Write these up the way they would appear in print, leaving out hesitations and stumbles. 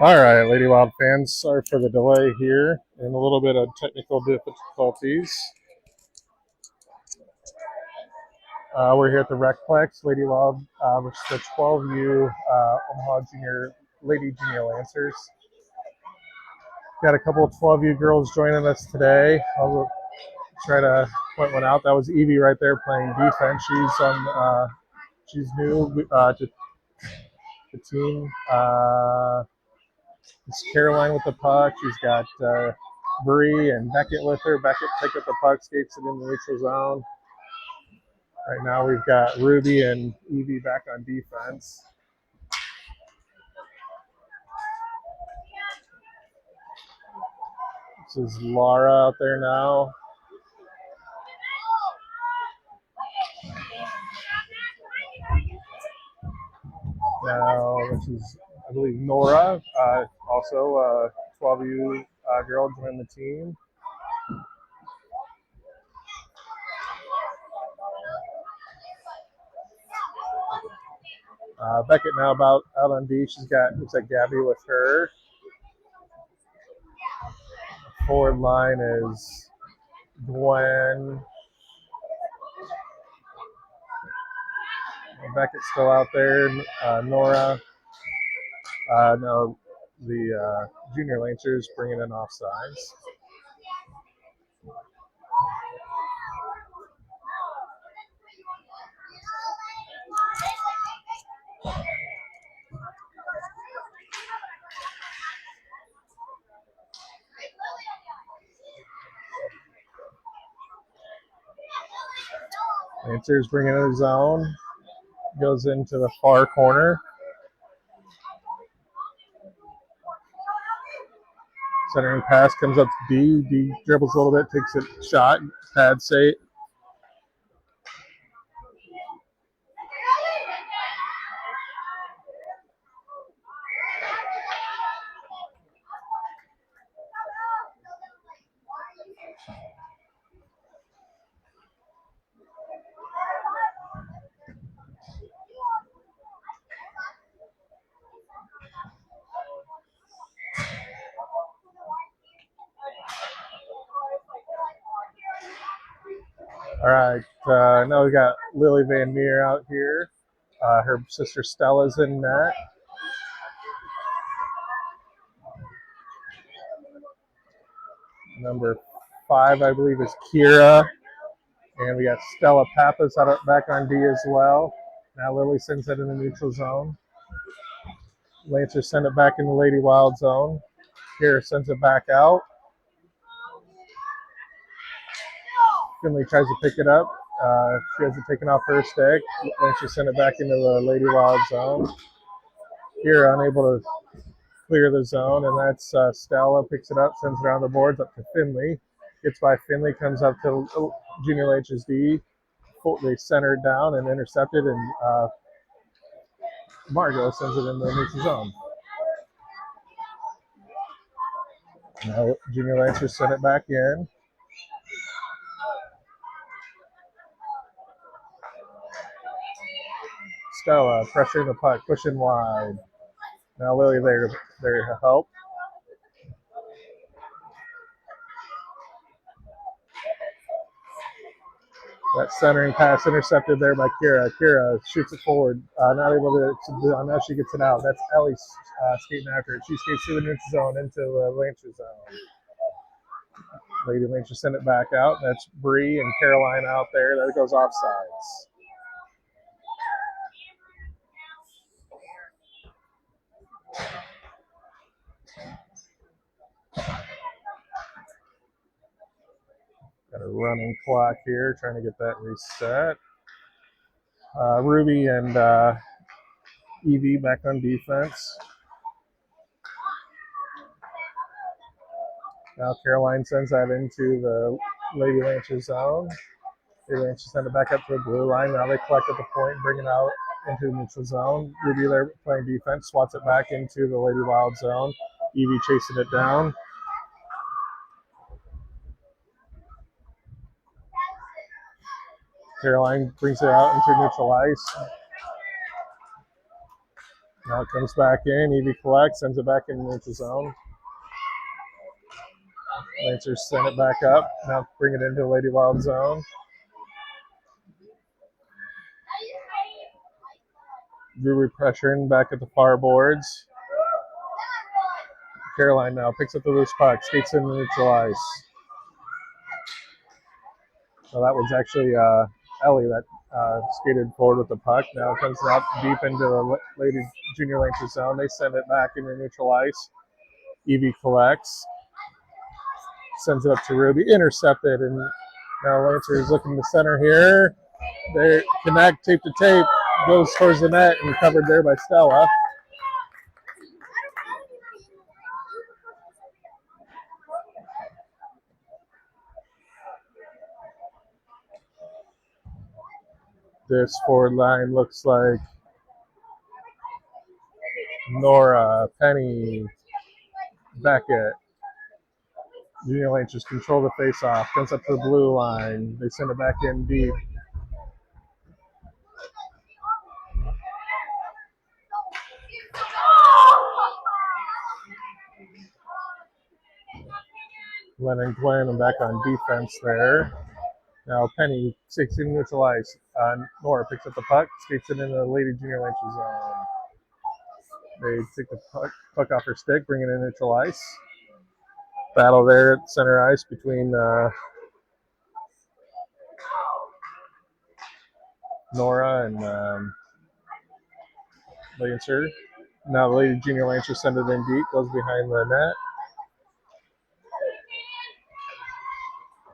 All right, Lady Wild fans, sorry for the delay here and a little bit of technical difficulties. We're here at the Recplex, Lady Wild versus the 12U Omaha Lady Junior Lancers. Got a couple of 12U girls joining us today. I'll try to point one out. That was Evie right there playing defense. She's new to the team. It's Caroline with the puck. She's got Bree and Beckett with her. Beckett picked up the puck, skates it in the neutral zone. Right now we've got Ruby and Evie back on defense. This is Laura out there now. Now this is, I believe, Nora, also a 12U girl joined the team. Beckett now out on D. She's got, looks like Gabby with her. Forward line is Gwen. Beckett's still out there. Nora. No, the junior Lancers bringing in offsides. Lancers bringing in his zone. Goes into the far corner. Centering pass comes up to D. D dribbles a little bit, takes a shot, pad save. All right, now we got Lily Van Meer out here. Her sister Stella's in net. Number 5, I believe, is Kira. And we got Stella Pappas back on D as well. Now Lily sends it in the neutral zone. Lancers send it back in the Lady Wild zone. Kira sends it back out. Finley tries to pick it up. She has it taken off her stick. Lancers send it back into the Lady Wild zone. Kira unable to clear the zone, and that's Stella picks it up, sends it around the boards up to Finley. Gets by Finley, comes up to Junior Lancers D. They center it down and intercepted, and Margot sends it in the neutral zone. Now Junior Lancers send it back in. Stella pressuring the puck, pushing wide. Now Lily there to help. That centering pass intercepted there by Kira. Kira shoots it forward. Not able to. Now she gets it out. That's Ellie skating after it. She skates through the neutral zone into the Lancer zone. Lady Lancer send it back out. That's Bree and Caroline out there. That goes offsides. Got a running clock here, trying to get that reset. Ruby and Evie back on defense. Now Caroline sends that into the Lady Lancer zone. Lady Lancer send it back up to the blue line. Now they collect at the point, bring it out into the neutral zone. Ruby there playing defense, swats it back into the Lady Wild zone. Evie chasing it down. Caroline brings it out into neutral ice. Now it comes back in. Evie collects, sends it back in the neutral zone. Lancers send it back up. Now bring it into Lady Wild zone. Brewery pressuring back at the far boards. Caroline now picks up the loose puck, skates in the neutral ice. So that was actually Ellie that skated forward with the puck. Now it comes up deep into the Lady Junior Lancers zone. They send it back into neutral ice. Evie collects, sends it up to Ruby, intercepted, and now Lancers looking to center here. They connect, tape to tape, goes towards the net and covered there by Stella. This forward line looks like Nora, Penny, Beckett. Junior Lancers control the face-off, comes up to the blue line. They send it back in deep. Len and Glenn back on defense there. Now Penny takes in neutral ice. Nora picks up the puck, skates it into the Lady Junior Lancers zone. They take the puck off her stick, bring it in neutral ice. Battle there at center ice between Nora and Lancer. Now the Lady Junior Lancers send it in deep, goes behind the net.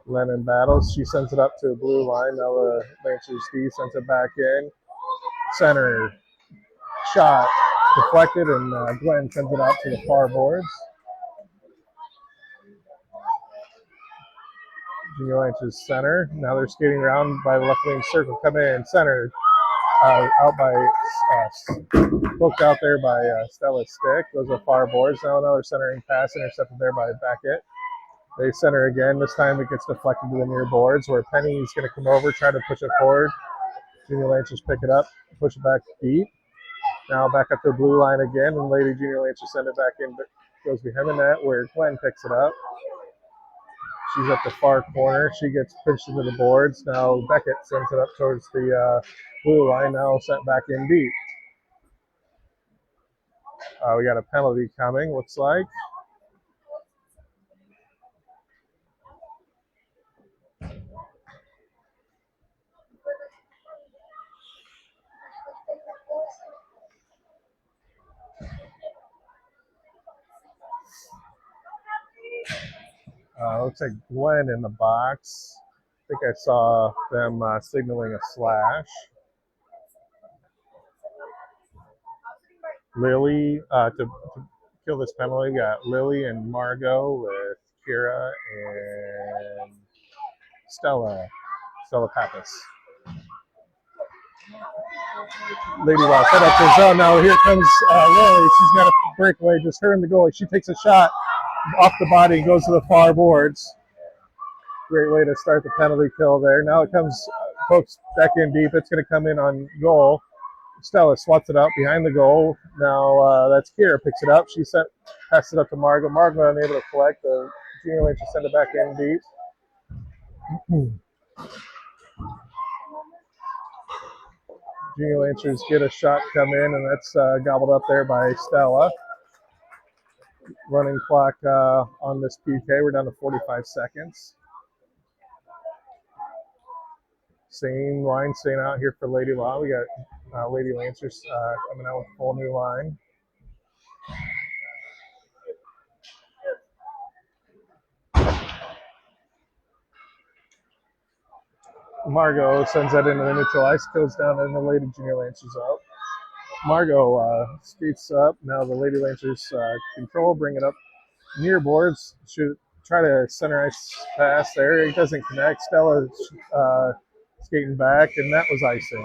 Lennon battles. She sends it up to the blue line. Now the Lancers D sends it back in. Center shot deflected, and Glenn sends it out to the far boards. Junior Lancers center. Now they're skating around by the left wing circle. Come in center. Out by poked out there by Stella's stick. Those are far boards. Now another centering pass intercepted there by Beckett. They center again. This time it gets deflected to the near boards where Penny's going to come over, try to push it forward. Junior Lancers pick it up, push it back deep. Now back up to the blue line again, and Lady Junior Lancers send it back in. Goes behind the net where Glenn picks it up. She's at the far corner. She gets pushed into the boards. Now Beckett sends it up towards the blue line. Now sent back in deep. We got a penalty coming, looks like. Looks like Glenn in the box. I think I saw them signaling a slash. Lily, to kill this penalty, we got Lily and Margot with Kira and Stella Pappas. Lady Wild set up the zone. Now here comes Lily. She's got a breakaway, just her and the goalie. She takes a shot off the body and goes to the far boards. Great way to start the penalty kill there. Now it comes, pokes back in deep. It's going to come in on goal. Stella swats it out behind the goal. Now that's Kira picks it up. She passes it up to Margot. Margot unable to collect. The Junior Lancers send it back in deep. Junior Lancers get a shot come in, and that's gobbled up there by Stella. Running clock on this PK. We're down to 45 seconds. Same line staying out here for Lady Law. We got Lady Lancers coming out with a full new line. Margot sends that into the neutral ice, goes down, and the Lady Junior Lancers out. Margot skates up. Now the Lady Lancers control, bring it up near boards. Should try to center ice pass there. It doesn't connect. Stella skating back, and that was icing.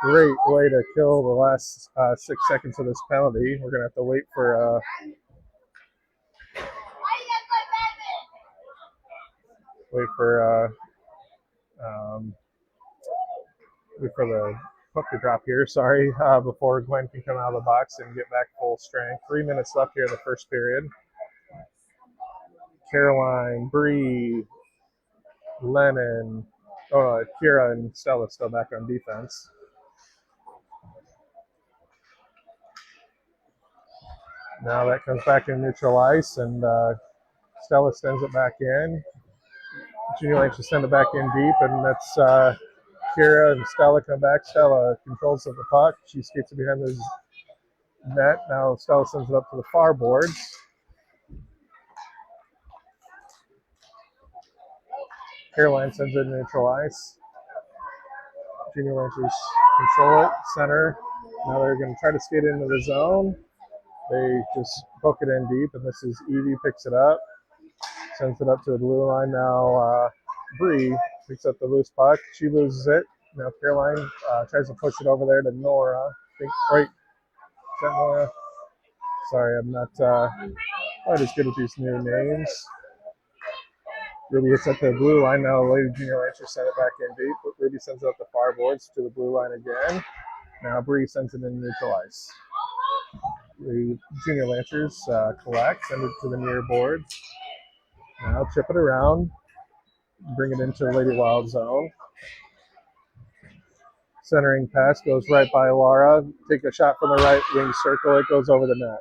Great way to kill the last 6 seconds of this penalty. We're going to have to wait for the puppy drop here, sorry, before Glenn can come out of the box and get back full strength. 3 minutes left here in the first period. Caroline, Bree, Lennon, Kira and Stella still back on defense. Now that comes back in neutral ice, and Stella sends it back in. Junior Lane should send it back in deep, and that's Kira and Stella come back. Stella controls of the puck. She skates it behind the net. Now Stella sends it up to the far boards. Caroline sends it in neutral ice. Junior Lancers control it, center. Now they're going to try to skate into the zone. They just hook it in deep, and this is Evie picks it up, sends it up to the blue line. Now Bree picks up the loose puck. She loses it. Now Caroline tries to push it over there to Nora. Wait, is that Nora? Sorry, I'm not quite as good with these new names. Ruby hits up to the blue line. Now Lady Junior Lancers send it back in deep. Ruby sends it up the far boards to the blue line again. Now Bree sends it in neutral ice. The Junior Lancers collect, send it to the near boards. Now chip it around, bring it into Lady Wild zone. Centering pass goes right by Laura. Take a shot from the right wing circle. It goes over the net.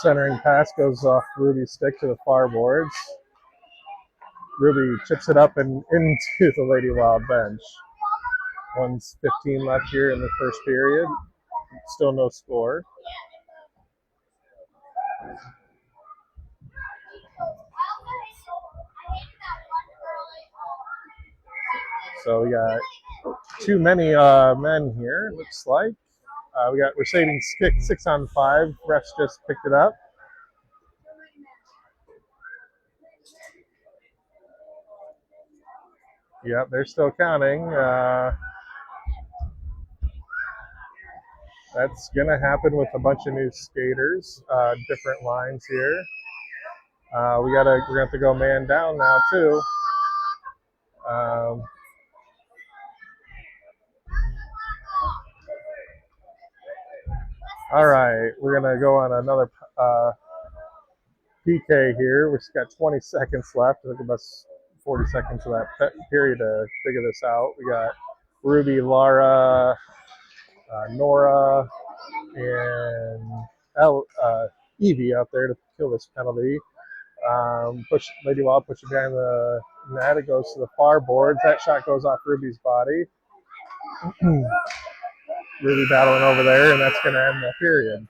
Centering pass goes off Ruby's stick to the far boards. Ruby chips it up and into the Lady Wild bench. 1:15 left here in the first period. Still no score. So we got too many men here, looks like. We got Mercedes kick 6-on-5. Refs just picked it up. Yep, they're still counting. That's going to happen with a bunch of new skaters, different lines here. We're going to have to go man down now, too. All right, we're going to go on another PK here. We've got 20 seconds left. I think about 40 seconds of that period to figure this out. We got Ruby, Laura, Nora, and Evie out there to kill this penalty. Push Lady Wild, push it behind the net. It goes to the far boards. That shot goes off Ruby's body. Ruby battling over there, and that's going to end the period.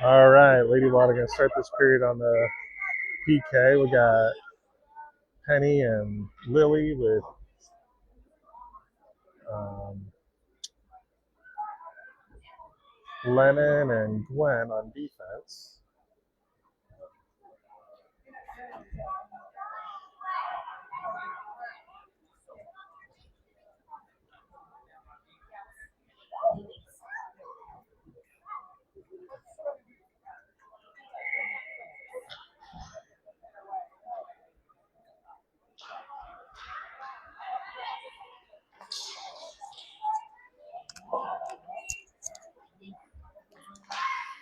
All right, Lady Wild are going to start this period on the PK. We got Penny and Lily with Lennon and Gwen on defense.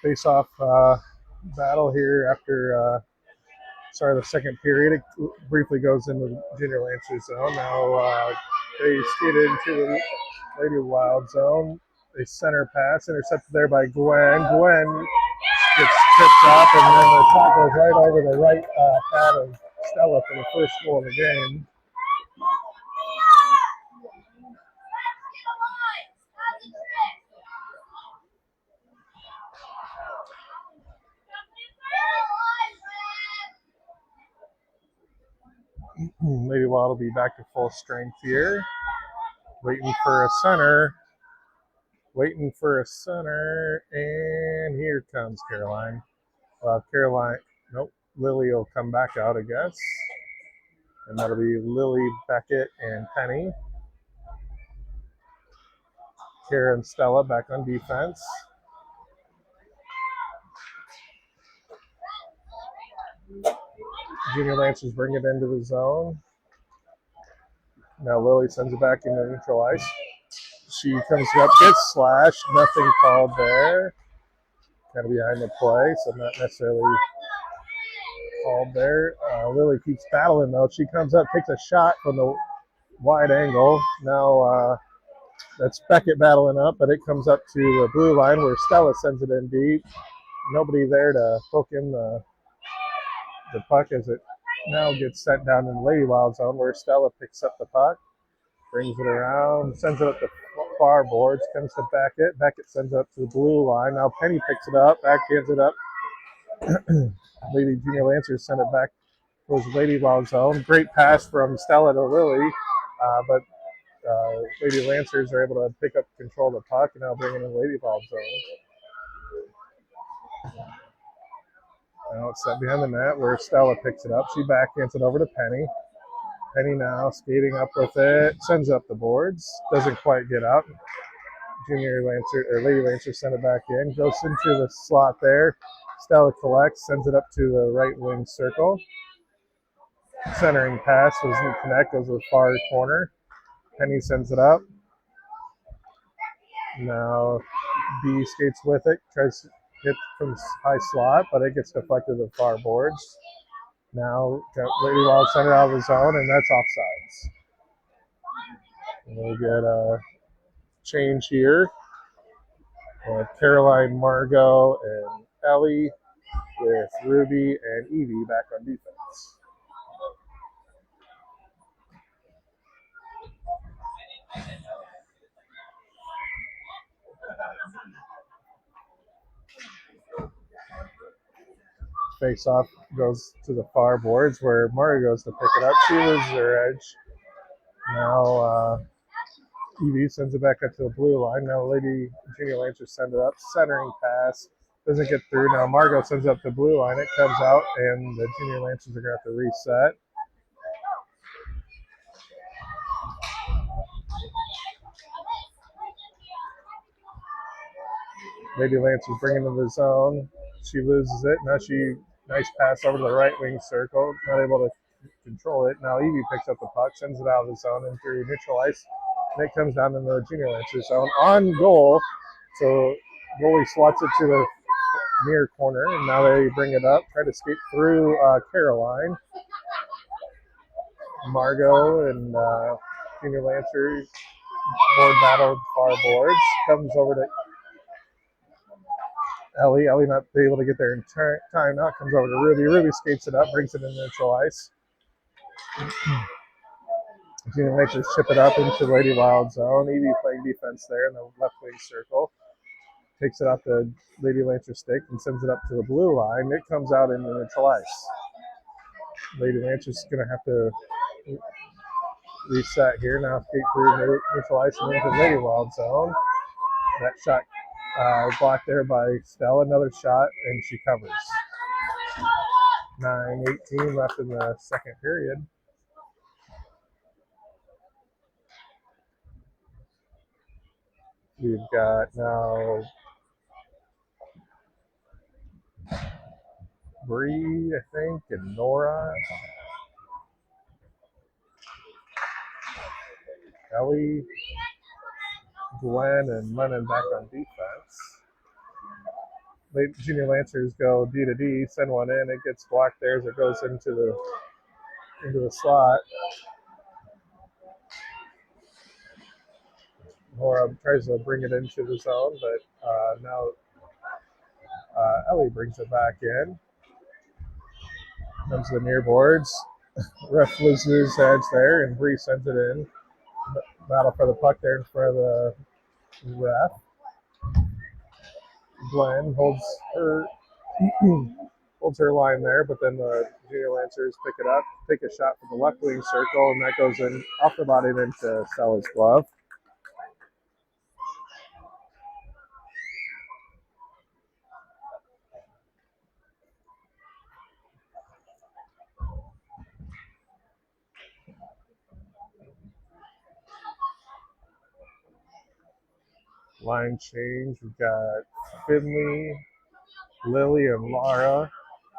Face-off battle here after the second period. It briefly goes into the Junior Lancer zone. Now they skate into the Lady Wild zone. They center pass, intercepted there by Gwen. Gwen gets tripped up, and then the shot goes right over the right pad of Stella for the first goal of the game. Lady Wild will be back to full strength here. Waiting for a center. And here comes Caroline. Nope, Lily will come back out, I guess. And that'll be Lily, Beckett, and Penny. Kara and Stella back on defense. Junior Lancers bring it into the zone. Now Lily sends it back into neutral ice. She comes up, gets slashed, nothing called there. Kind of behind the play, so not necessarily called there. Lily keeps battling though. She comes up, takes a shot from the wide angle. Now that's Beckett battling up, but it comes up to the blue line where Stella sends it in deep. Nobody there to poke in the puck as it now gets sent down in the Lady Wild zone where Stella picks up the puck, brings it around, sends it up the far boards, comes to Beckett. Beckett sends it up to the blue line. Now Penny picks it up, backhands it up. Lady Junior Lancers send it back towards the Lady Wild zone. Great pass from Stella to Lily, but Lady Lancers are able to pick up control of the puck and now bring it in the Lady Wild zone. Now it's set behind the net where Stella picks it up. She backhands it over to Penny. Penny now skating up with it, sends up the boards, doesn't quite get up. Lady Lancer send it back in, goes into the slot there. Stella collects, sends it up to the right wing circle. Centering pass doesn't connect, goes to the far corner. Penny sends it up. Now B skates with it, tries to hit from high slot, but it gets deflected to the far boards. Now Lady Wild sent it out of the zone, and that's offsides. And we'll get a change here. Caroline, Margot, and Ellie with Ruby and Evie back on defense. Face-off goes to the far boards where Margot goes to pick it up. She loses her edge. Now Evie sends it back up to the blue line. Now Lady Junior Lancers send it up. Centering pass. Doesn't get through. Now Margot sends it up the blue line. It comes out, and the Junior Lancers are going to have to reset. Lady Lancers bring it into the zone. She loses it. Now nice pass over to the right wing circle. Not able to control it. Now Evie picks up the puck, sends it out of the zone and through neutral ice. And it comes down in the Junior Lancers zone. On goal. So goalie swats it to the near corner, and now they bring it up, try to skate through Caroline. Margot and Junior Lancers board battle far boards. Comes over to Ellie. Ellie not able to get there in time. Now it comes over to Ruby. Ruby skates it up, brings it in neutral ice. Junior Lancers chip it up into Lady Wild zone. Evie playing defense there in the left wing circle. takes it off the Lady Lancer stick and sends it up to the blue line. It comes out into neutral ice. Lady Lancer's going to have to reset here. Now skate through neutral ice and into Lady Wild zone. That shot blocked there by Stella. Another shot, and she covers. 9:18 left in the second period. We've got now Bree, I think, and Nora. Ellie, Gwen, and Lennon back on defense. Late Junior Lancers go D to D, send one in. It gets blocked there as it goes into the slot. Nora tries to bring it into the zone, but now Ellie brings it back in. Comes to the near boards. Ref loses his edge there, and Bree sends it in. Battle for the puck there in front of the ref. Glenn holds her line there, but then the Junior Lancers pick it up, take a shot from the left wing circle, and that goes in off the body and into Stella's glove. Line change. We've got Finley, Lily, and Laura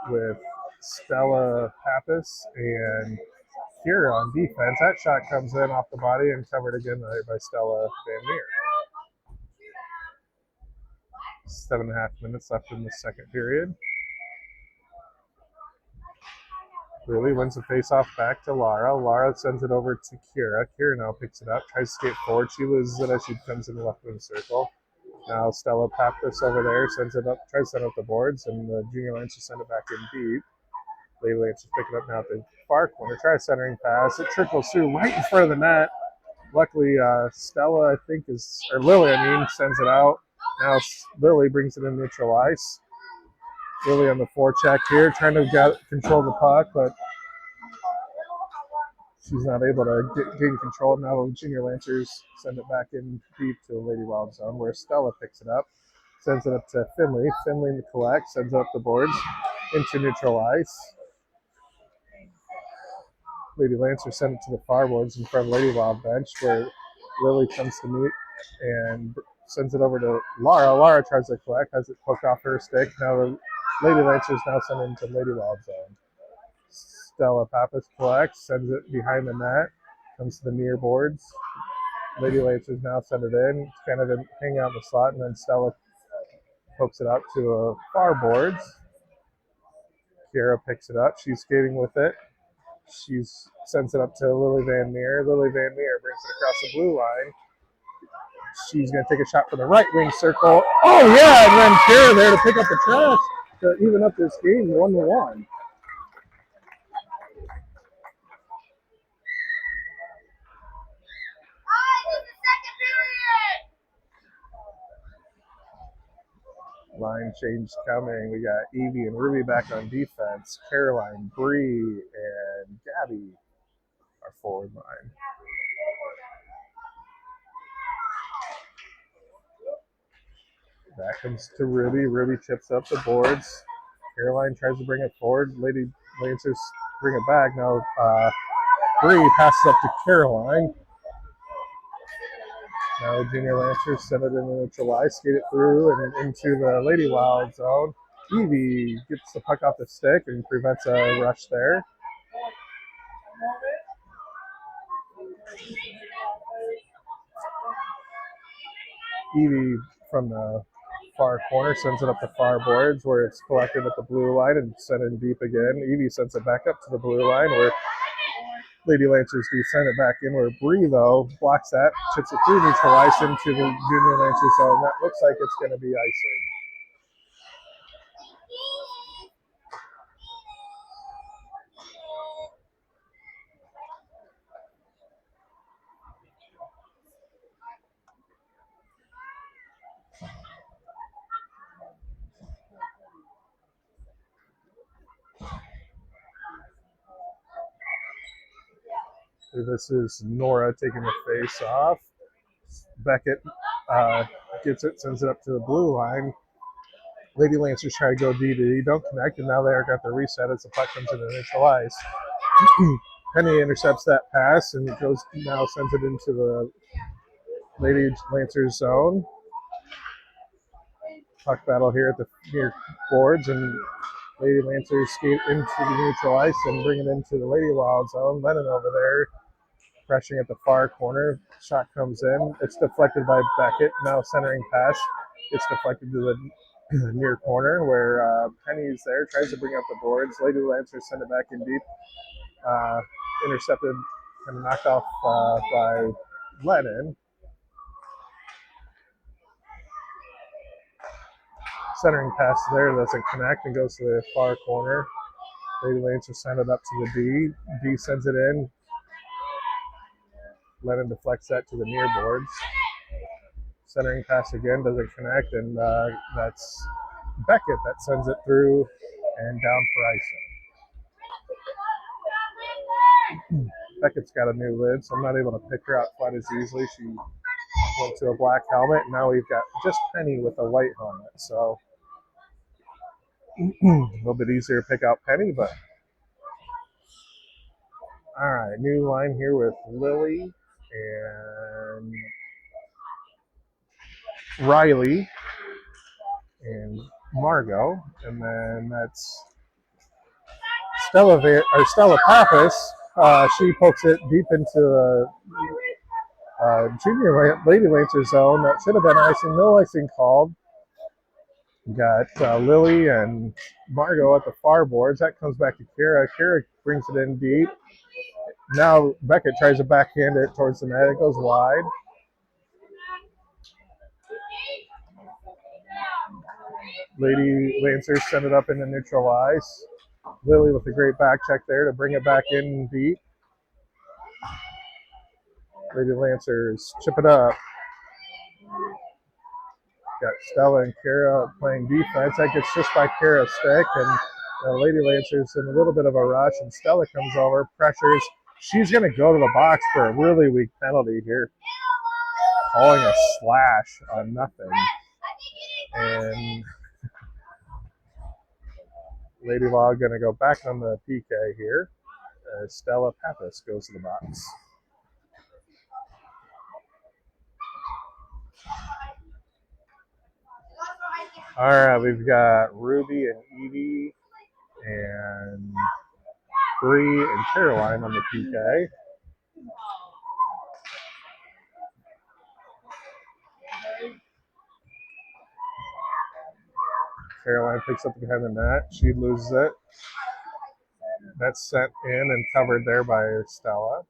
with Stella Pappas and Kira on defense. That shot comes in off the body and covered again by Stella Van Meer. 7.5 minutes left in the second period. Lily wins the faceoff back to Lara. Lara sends it over to Kira. Kira now picks it up, tries to skate forward. She loses it as she comes in the left wing circle. Now Stella Pappas over there sends it up, tries to send up the boards, and the Junior Lancers send it back in deep. Lady Lancers pick it up now at the far corner. Try a centering pass. It trickles through right in front of the net. Luckily, Stella, I think, or Lily, sends it out. Now Lily brings it in neutral ice. Lily on the forecheck here, trying to control the puck, but she's not able to gain control. Now the Junior Lancers send it back in deep to the Lady Wild zone, where Stella picks it up, sends it up to Finley. Finley collects, sends it up the boards into neutral ice. Lady Lancers send it to the far boards in front of Lady Wild bench, where Lily comes to meet and sends it over to Lara. Lara tries to collect, has it poked off her stick. Now the Lady Lancers now send it into Lady Wild zone. Stella Pappas collects, sends it behind the net, comes to the near boards. Lady Lancers now send it in, kind of hang out in the slot, and then Stella pokes it up to a far boards. Kira picks it up. She's skating with it. She sends it up to Lily Van Meer. Lily Van Meer brings it across the blue line. She's going to take a shot for the right wing circle. Oh, yeah, and then Kira there to pick up the trash to even up this game 1-1. Line change coming. We got Evie and Ruby back on defense. Caroline, Bree, and Gabby are forward line. That comes to Ruby. Ruby chips up the boards. Caroline tries to bring it forward. Lady Lancers bring it back. Now Bree passes up to Caroline. Now Junior Lancers send it in the neutral ice, skate it through and into the Lady Wild zone. Evie gets the puck off the stick and prevents a rush there. Evie from the far corner sends it up the far boards where it's collected at the blue line and sent in deep again. Evie sends it back up to the blue line where Lady Lancers do send it back in, where Bree, though, blocks that, chips it through neutral ice into the Junior Lancers zone. That looks like it's going to be icing. This is Nora taking the face off. Beckett gets it, sends it up to the blue line. Lady Lancers try to go D to D, don't connect, and now they got the reset as the puck comes in and neutralize. Penny intercepts that pass and goes now sends it into the Lady Lancers zone. Puck battle here at the near boards, and Lady Lancers skate into the neutral ice and bring it into the Lady Wild zone. Lennon over there, pressuring at the far corner. Shot comes in. It's deflected by Beckett. Now centering pass. It's deflected to the near corner where Penny's there. Tries to bring up the boards. Lady Lancers send it back in deep. Intercepted and knocked off by Lennon. Centering pass there doesn't connect and goes to the far corner. Lady Lancers send it up to the D. D sends it in. Lennon deflects that to the near boards. Centering pass again doesn't connect, and that's Beckett that sends it through and down for icing. Beckett's got a new lid, so I'm not able to pick her out quite as easily. She went to a black helmet, and now we've got just Penny with a white helmet, so a little bit easier to pick out Penny, but all right, new line here with Lily and Riley and Margot, and then that's Stella Pappas. She pokes it deep into junior Lady Lancer zone. That should have been icing. No icing called. Got Lily and Margot at the far boards. That comes back to Kira. Kira brings it in deep. Now Beckett tries to backhand it towards the net. It goes wide. Lady Lancers send it up into neutral ice. Lily with a great back check there to bring it back in deep. Lady Lancers chip it up. Got Stella and Kara playing defense. That gets just by Kara's stick, and Lady Lancers in a little bit of a rush, and Stella comes over, pressures. She's going to go to the box for a really weak penalty here. Calling a slash on nothing. And Lady Law going to go back on the PK here as Stella Pappas goes to the box. All right, we've got Ruby and Evie and Bree and Caroline on the PK. Caroline picks up behind the net. She loses it. That's sent in and covered there by Stella.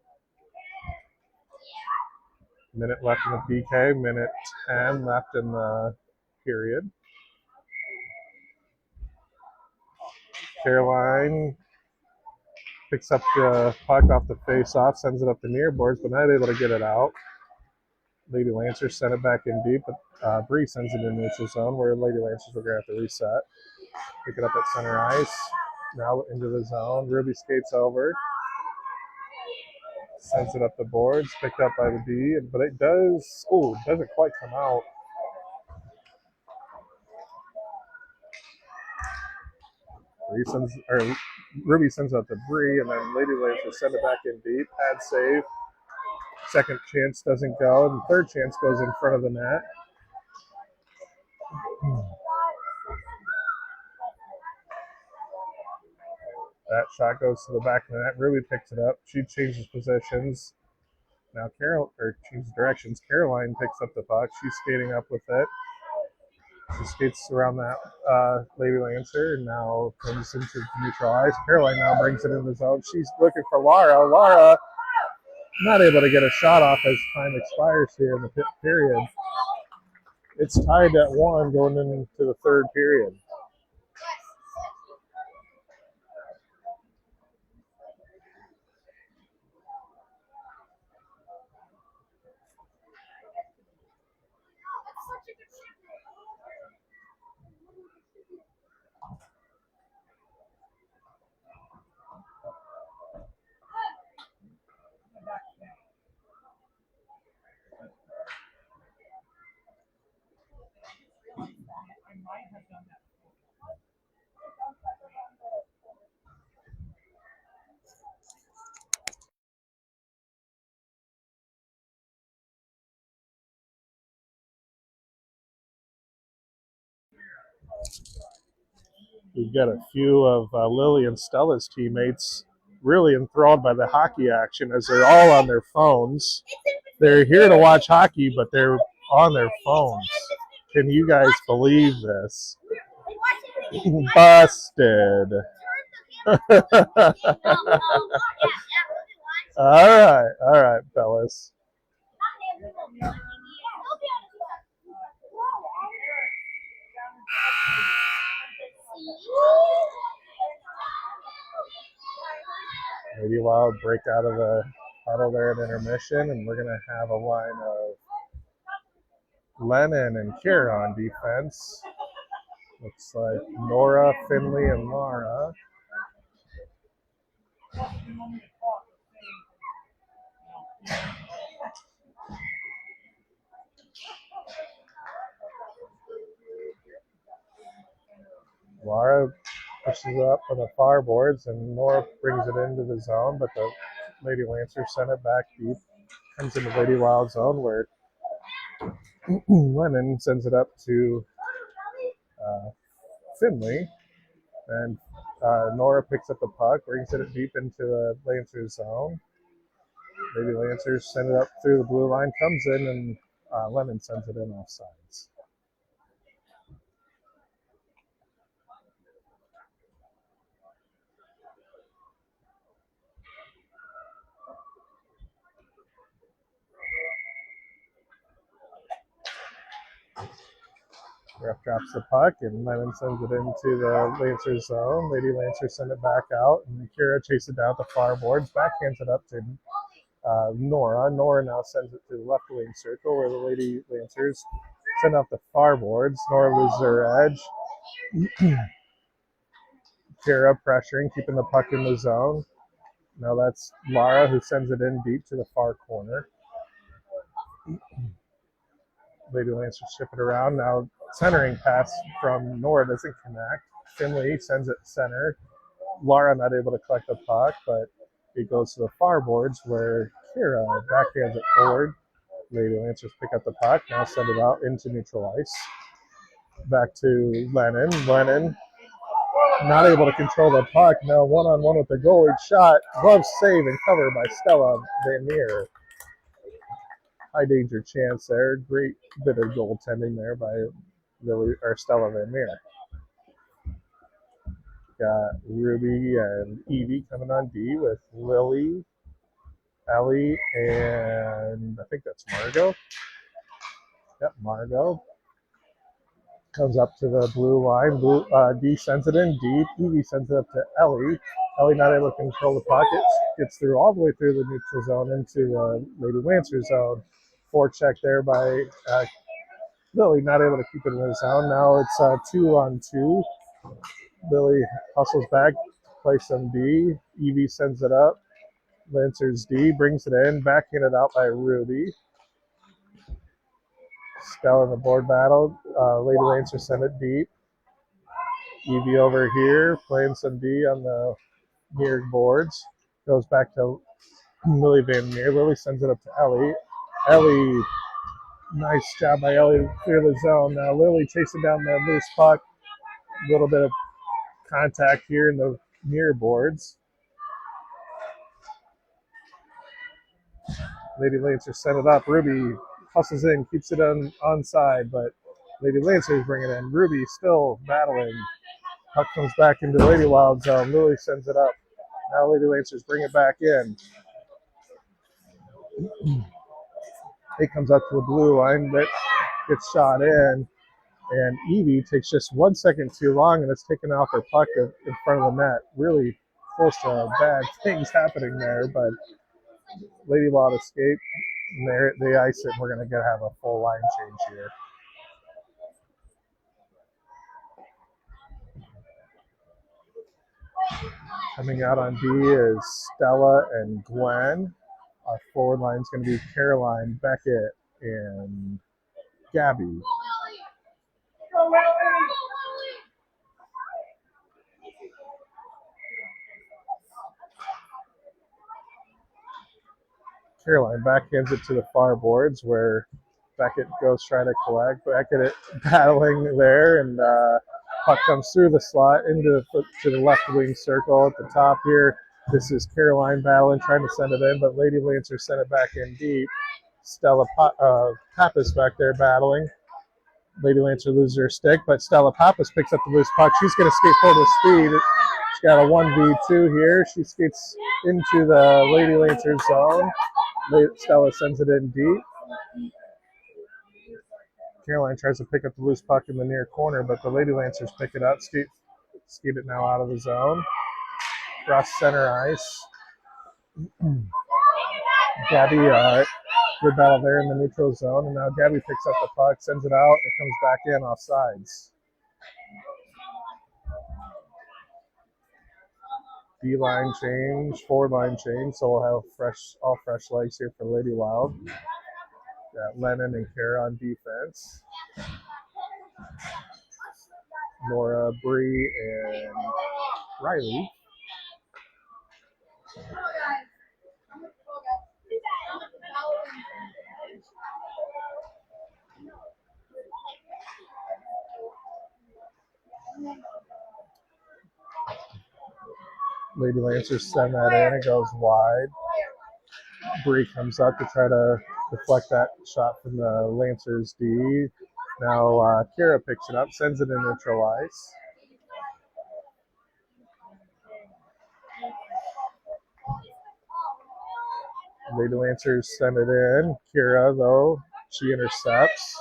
Minute left in the PK. Minute 10 left in the period. Caroline picks up the puck off the face-off, sends it up the near boards, but not able to get it out. Lady Lancers sent it back in deep, but Bree sends it in neutral zone where Lady Lancers were going to have to reset. Pick it up at center ice. Now into the zone. Ruby skates over. Sends it up the boards. Picked up by the D, but it doesn't quite come out. Ruby sends out to Bree, and then Lady Lancers send it back in deep. Pad save. Second chance doesn't go, and third chance goes in front of the net. That shot goes to the back of the net. Ruby picks it up. She changes positions. Now changes directions. Caroline picks up the puck. She's skating up with it. She skates around that Lady Lancer and now comes into neutral ice. Caroline now brings it in the zone. She's looking for Lara. Lara not able to get a shot off as time expires here in the fifth period. It's tied at 1 going into the third period. We've got a few of Lily and Stella's teammates really enthralled by the hockey action as they're all on their phones. They're here to watch hockey, but they're on their phones. Can you guys believe this? Busted. All right, fellas. Maybe Wild break out of the huddle there at intermission, and we're going to have a line of Lennon and Kira on defense. Looks like Nora, Finley, and Laura. Laura pushes up on the far boards, and Nora brings it into the zone, but the Lady Lancers send it back deep. Comes into Lady Wild zone where Lennon sends it up to Finley, and Nora picks up the puck, brings it deep into the Lancers zone. Lady Lancers send it up through the blue line, comes in, and Lennon sends it in off sides. Ref drops the puck, and Lennon sends it into the Lancers zone. Lady Lancers send it back out, and Kira chases it down at the far boards. Backhands it up to Nora. Nora now sends it to the left wing circle, where the Lady Lancers send out the far boards. Nora loses her edge. Kira pressuring, keeping the puck in the zone. Now that's Lara who sends it in deep to the far corner. Lady Lancers ship it around. Now centering pass from Nora doesn't connect. Finley sends it center. Lara not able to collect the puck, but it goes to the far boards where Kira backhands it forward. Lady Lancers pick up the puck. Now send it out into neutral ice. Back to Lennon. Lennon not able to control the puck. Now one-on-one with the goalie. Shot. Glove save and cover by Stella Van Meer. High danger chance there. Great bit of goaltending there by Stella Van Meer. Got Ruby and Evie coming on D with Lily, Ellie, and I think that's Margot. Yep, Margot. Comes up to the blue line. D sends it in deep. Evie sends it up to Ellie. Ellie not able to control the puck. Gets through all the way through the neutral zone into the Lady Lancer zone. Forecheck there by Lily, not able to keep it in the zone. Now it's 2-on-2. Lily hustles back, plays some D. Evie sends it up. Lancers D brings it in, backhanded out by Ruby. Stella in the board battle. Lady Lancers send it deep. Evie over here, playing some D on the near boards. Goes back to Lily Van Meer. Lily sends it up to Ellie. Ellie, nice job by Ellie, clear the zone. Now Lily chasing down the loose puck. A little bit of contact here in the near boards. Lady Lancers set it up. Ruby hustles in, keeps it onside, but Lady Lancers bring it in. Ruby still battling. Puck comes back into Lady Wild zone. Lily sends it up. Now Lady Lancers bring it back in. It comes up to the blue line, but gets shot in. And Evie takes just 1 second too long, and it's taken off her puck in front of the net. Really close to bad things happening there, but Lady Wild escaped. And they ice it, and we're going to have a full line change here. Coming out on D is Stella and Gwen. Our forward line is going to be Caroline, Beckett, and Gabby. Caroline backhands it to the far boards where Beckett goes try to collect. Beckett battling there, and Puck comes through the slot into to the left wing circle at the top here. This is Caroline battling, trying to send it in, but Lady Lancer sent it back in deep. Stella Pappas back there battling. Lady Lancer loses her stick, but Stella Pappas picks up the loose puck. She's going to skate forward with speed. She's got a 1v2 here. She skates into the Lady Lancer zone. Stella sends it in deep. Caroline tries to pick up the loose puck in the near corner, but the Lady Lancers pick it up, skate it now out of the zone. Cross center ice. Gabby, good battle there in the neutral zone, and now Gabby picks up the puck, sends it out, and it comes back in off sides. D-line change, forward line change, so we'll have all fresh legs here for Lady Wild. Got Lennon and Kara on defense. Laura, Bree, and Riley. Lady Lancers send that in, it goes wide. Bree comes up to try to deflect that shot from the Lancers D. Now Kara picks it up, sends it in neutral ice. Lady Lancers send it in. Kira, though, she intercepts.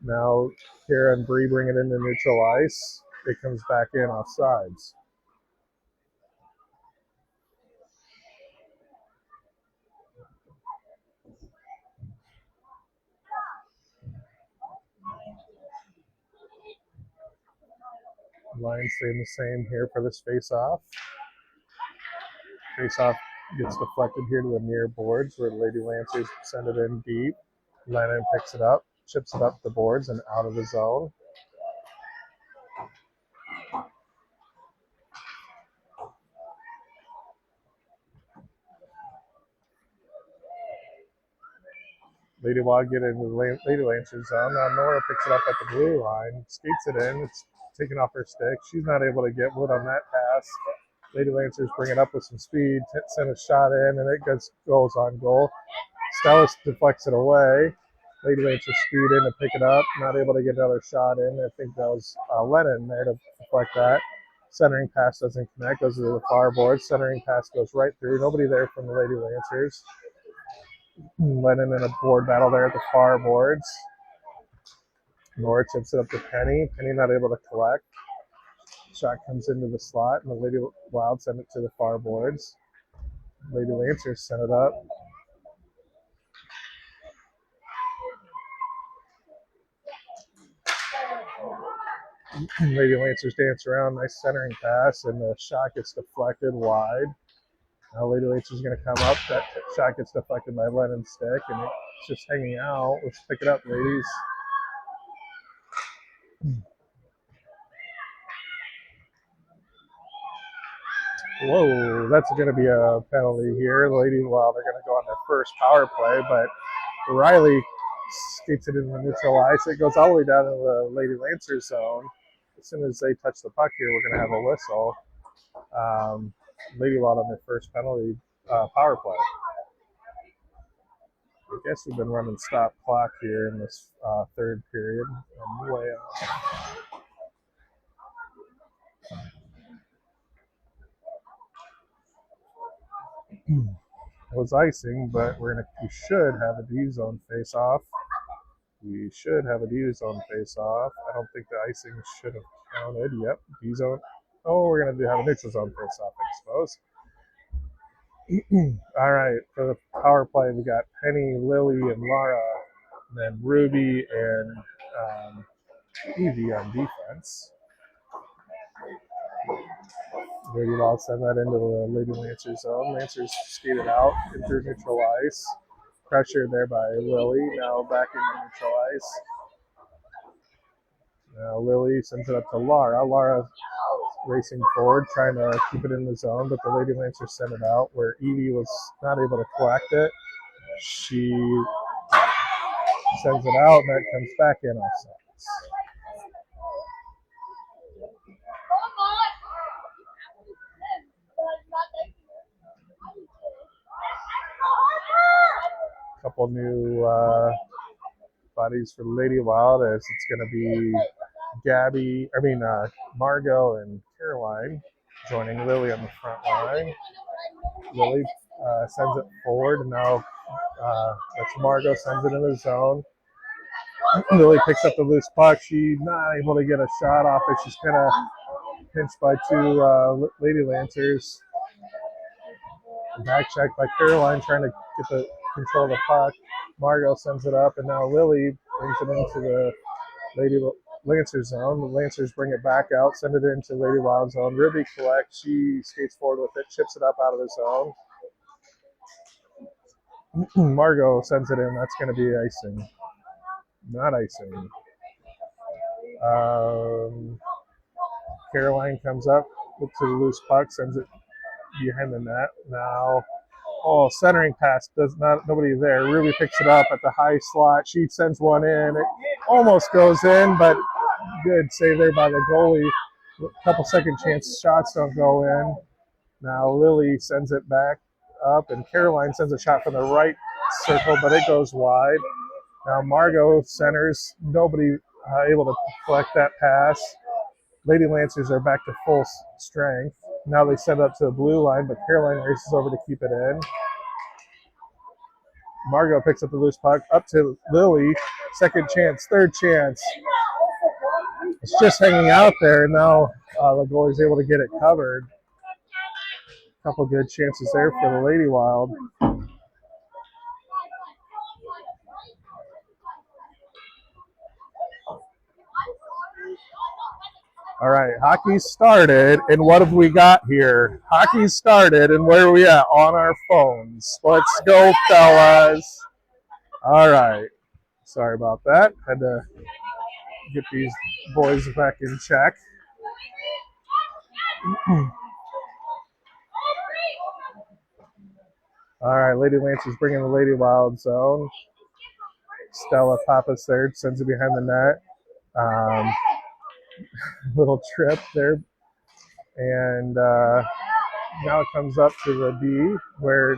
Now Kara and Bree bring it into neutral ice. It comes back in off sides. Line staying the same here for this face-off. Face-off gets deflected here to the near boards where the Lady Lancers send it in deep. Lennon picks it up, chips it up the boards and out of the zone. Lady Wild get into the Lady Lancers zone. Now Nora picks it up at the blue line, skates it in. It's taken off her stick. She's not able to get wood on that pass. Lady Lancers bring it up with some speed, send a shot in, and it goes on goal. Stella deflects it away. Lady Lancers speed in to pick it up, not able to get another shot in. I think that was Lennon there to deflect that. Centering pass doesn't connect, goes to the far board. Centering pass goes right through. Nobody there from the Lady Lancers. Lennon in a board battle there at the far boards. Nora chips it up to Penny. Penny not able to collect. Shot comes into the slot, and the Lady Wild send it to the far boards. Lady Lancers send it up. Lady Lancers dance around, nice centering pass, and the shot gets deflected wide. Now Lady Lancers going to come up. That shot gets deflected by Lennon's stick, and it's just hanging out. Let's pick it up, ladies. Whoa, that's going to be a penalty here. The Lady Wild are going to go on their first power play, but Riley skates it in the neutral ice. It goes all the way down to the Lady Lancers zone. As soon as they touch the puck here, we're going to have a whistle. Lady Wild on their first penalty power play. I guess we've been running stop clock here in this third period. I'm way off. It was icing, but we should have a D zone face off. We should have a D zone face off. I don't think the icing should have counted. Yep, D zone. Oh, we're going to have a neutral zone face off, I suppose. All right, for the power play, we got Penny, Lily, and Laura, and then Ruby and Evie on defense. Lady Wild send that into the Lady Lancers zone. Lancers skated out into neutral ice. Pressure there by Lily. Now back into neutral ice. Now Lily sends it up to Laura. Laura racing forward, trying to keep it in the zone, but the Lady Lancers sent it out where Evie was not able to collect it. She sends it out, and that comes back in offsides. couple new bodies for Lady Wild as it's going to be Margot and Caroline joining Lily on the front line. Lily sends it forward, and now that's Margot sends it in the zone. Lily picks up the loose puck. She's not able to get a shot off it. She's kind of pinched by two Lady Lancers. Back check by Caroline trying to get the control of the puck. Margot sends it up, and now Lily brings it into the Lady Lancer zone. The Lancers bring it back out, send it into Lady Wild zone. Ruby collects. She skates forward with it, chips it up out of the zone. Margot sends it in. That's going to be icing. Not icing. Caroline comes up to the loose puck, sends it behind the net. Now, centering pass. Nobody there. Ruby picks it up at the high slot. She sends one in. It almost goes in, but good save there by the goalie. A couple second chance shots don't go in. Now Lily sends it back up, and Caroline sends a shot from the right circle, but it goes wide. Now Margot centers. Nobody able to collect that pass. Lady Lancers are back to full strength. Now they send it up to the blue line, but Caroline races over to keep it in. Margot picks up the loose puck, up to Lily. Second chance, third chance. It's just hanging out there. Now the goalie's able to get it covered. A couple good chances there for the Lady Wild. All right, hockey started, and what have we got here? Hockey started, and where are we at? On our phones. Let's go, fellas. All right. Sorry about that. Had to get these boys back in check. All right, Lady Lancers bringing the Lady Wild zone. Stella Pappas there, sends it behind the net. Little trip there. And now it comes up to the D where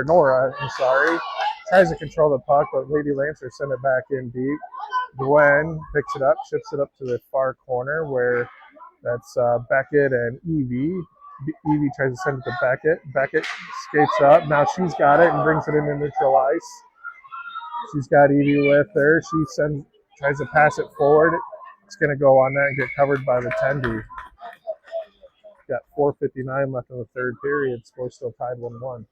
Nora, tries to control the puck, but Lady Lancers send it back in deep. Gwen picks it up, ships it up to the far corner where that's Beckett and Evie. Evie tries to send it to Beckett. Beckett skates up. Now she's got it and brings it into neutral ice. She's got Evie with her. She tries to pass it forward. It's going to go on that and get covered by the 10D. Got 4:59 left in the third period. Score still tied 1-1.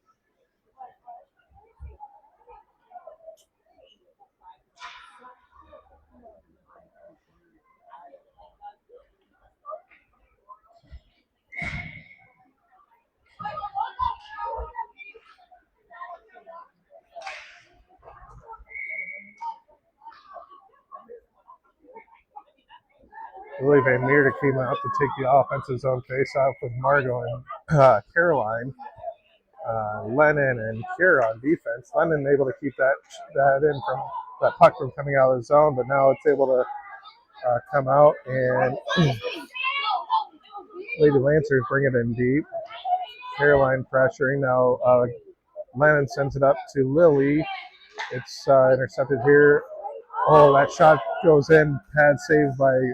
Lily Van Meerder came out to take the offensive zone face-off with Margot and Caroline. Lennon and Kira on defense. Lennon able to keep that in from that puck from coming out of the zone, but now it's able to come out and Lady Lancers bring it in deep. Caroline pressuring now. Lennon sends it up to Lily. It's intercepted here. Oh, that shot goes in. Pad saved by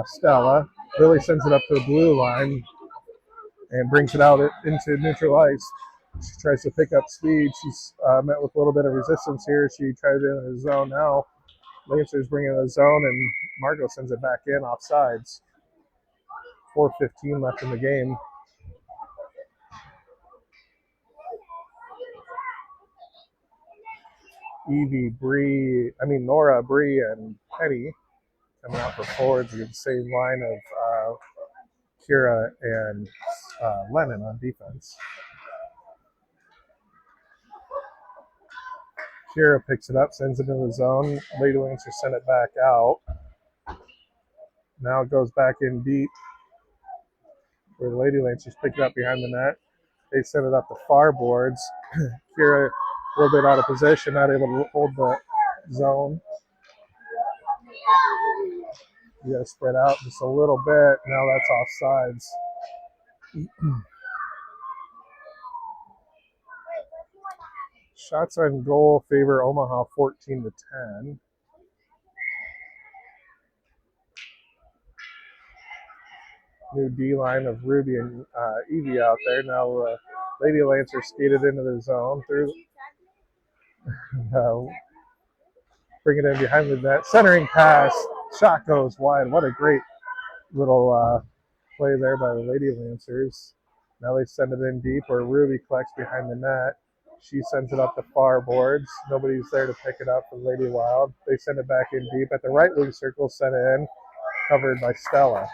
Stella. Lily sends it up to the blue line and brings it out into neutral ice. She tries to pick up speed. She's met with a little bit of resistance here. She tries it in the zone now. Lancers bring it in the zone, and Margot sends it back in off sides. 4:15 left in the game. Nora, Bree, and Penny coming out for forwards. You get the same line of Kira and Lennon on defense. Kira picks it up, sends it in the zone. Lady Lancers send it back out. Now it goes back in deep where the Lady Lancers pick it up behind the net. They send it up the far boards. Kira a little bit out of position, not able to hold the zone. You got to spread out just a little bit. Now that's off sides. Shots on goal favor Omaha 14-10. New D line of Ruby and Evie out there. Now Lady Lancer skated into the zone through, uh, bring it in behind the net. Centering pass. Shot goes wide. What a great little play there by the Lady Lancers. Now they send it in deep where Ruby collects behind the net. She sends it up the far boards. Nobody's there to pick it up for Lady Wild. They send it back in deep at the right wing circle, sent it in, covered by Stella.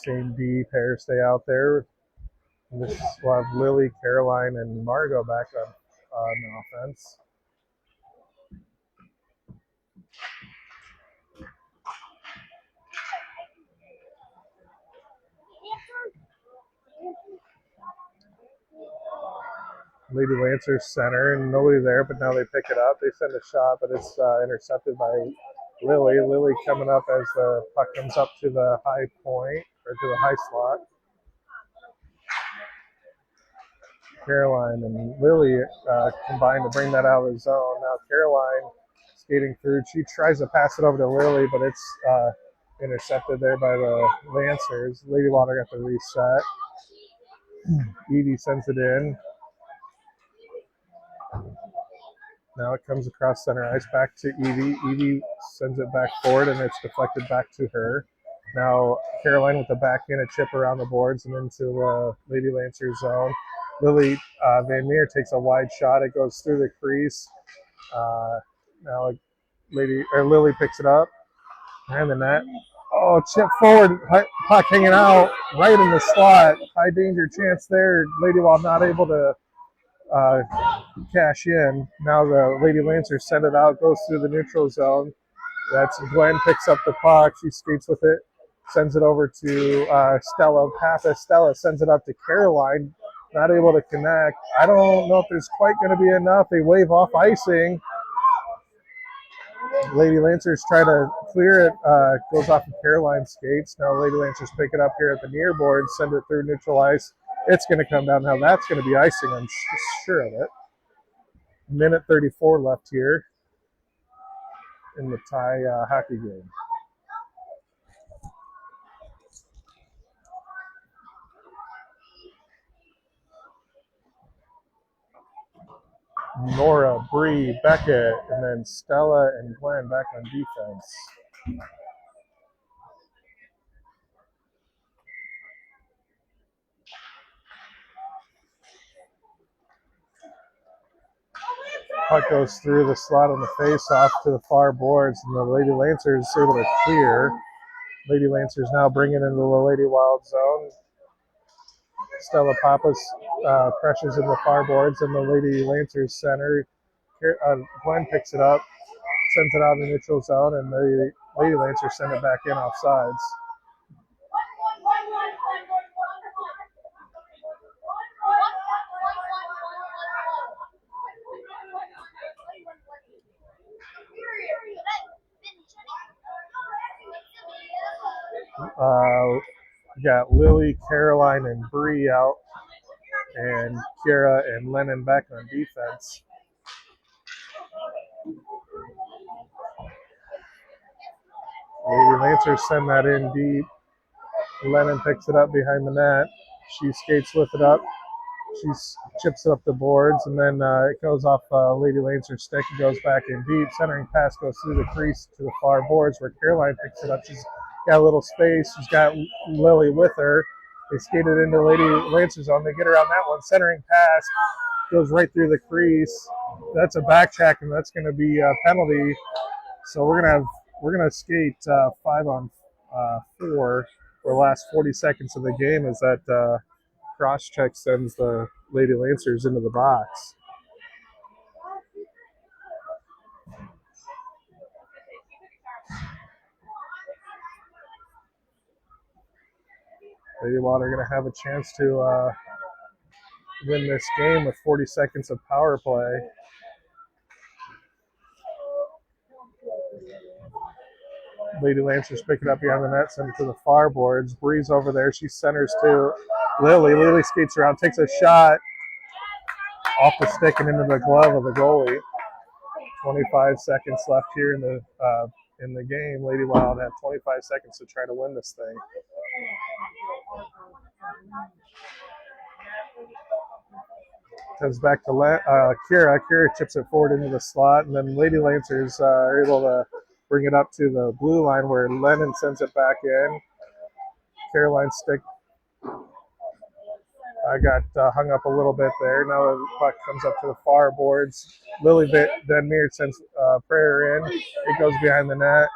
Same D pair stay out there. This will have Lily, Caroline, and Margot back on offense. Lady Lancers center, and nobody there, but now they pick it up. They send a shot, but it's intercepted by Lily. Lily coming up as the puck comes up to the high point, or to the high slot. Caroline and Lily combined to bring that out of the zone. Now Caroline skating through. She tries to pass it over to Lily, but it's intercepted there by the Lancers. Lady Water got the reset. Evie sends it in. Now it comes across center ice back to Evie. Evie sends it back forward, and it's deflected back to her. Now Caroline with the backhand, a chip around the boards and into Lady Lancer's zone. Lily Van Meer takes a wide shot. It goes through the crease. Now Lily picks it up behind the net. Oh, chip forward, puck hanging out right in the slot. High danger chance there. Lady Wild not able to cash in. Now the Lady Lancers send it out, goes through the neutral zone. That's Gwen picks up the puck. She skates with it, sends it over to Stella Pappas. Stella sends it up to Caroline, not able to connect. I don't know if there's quite going to be enough. They wave off icing. Lady Lancers try to clear it, goes off of Caroline's skates. Now Lady Lancers pick it up here at the near board, send it through neutral ice. It's going to come down. Now that's going to be icing, I'm sure of it. Minute 34 left here in the tie hockey game. Nora, Bree, Beckett, and then Stella and Glenn back on defense. Puck goes through the slot on the face-off to the far boards, and the Lady Lancers able to clear. Lady Lancers now bring it into the Lady Wild zone. Stella Pappas pressures in the far boards, and the Lady Lancers center. Glenn picks it up, sends it out in the neutral zone, and the Lady Lancers send it back in off sides. We got Lily, Caroline, and Bree out, and Kira and Lennon back on defense. Lady Lancers send that in deep. Lennon picks it up behind the net. She skates with it up. She chips it up the boards, and then it goes off Lady Lancer's stick and goes back in deep. Centering pass goes through the crease to the far boards where Caroline picks it up. She's got a little space. She's got Lily with her. They skated into Lady Lancer's zone. They get her on that one. Centering pass goes right through the crease. That's a back check, and that's going to be a penalty. So we're gonna skate 5-on-4 for the last 40 seconds of the game as that cross check sends the Lady Lancers into the box. Lady Wild are going to have a chance to win this game with 40 seconds of power play. Lady Lancers pick it up behind the net, send it to the far boards. Bree's over there. She centers to Lily. Lily skates around, takes a shot off the stick and into the glove of the goalie. 25 seconds left here in the game. Lady Wild have 25 seconds to try to win this thing. Comes back to Kira. Kira chips it forward into the slot, and then Lady Lancers are able to bring it up to the blue line where Lennon sends it back in. Caroline's stick got hung up a little bit there. Now the puck comes up to the far boards. Lily Van Meer sends Prayer in. It goes behind the net.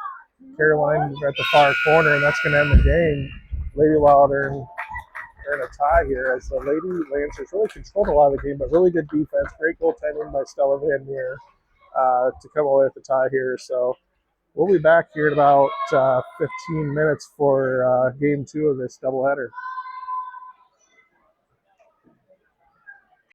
Caroline at the far corner, and that's going to end the game. Lady Wild are in a tie here as the Lady Lancers really controlled a lot of the game, but really good defense. Great goaltending by Stella Van Meer to come away with the tie here. So we'll be back here in about 15 minutes for game 2 of this doubleheader.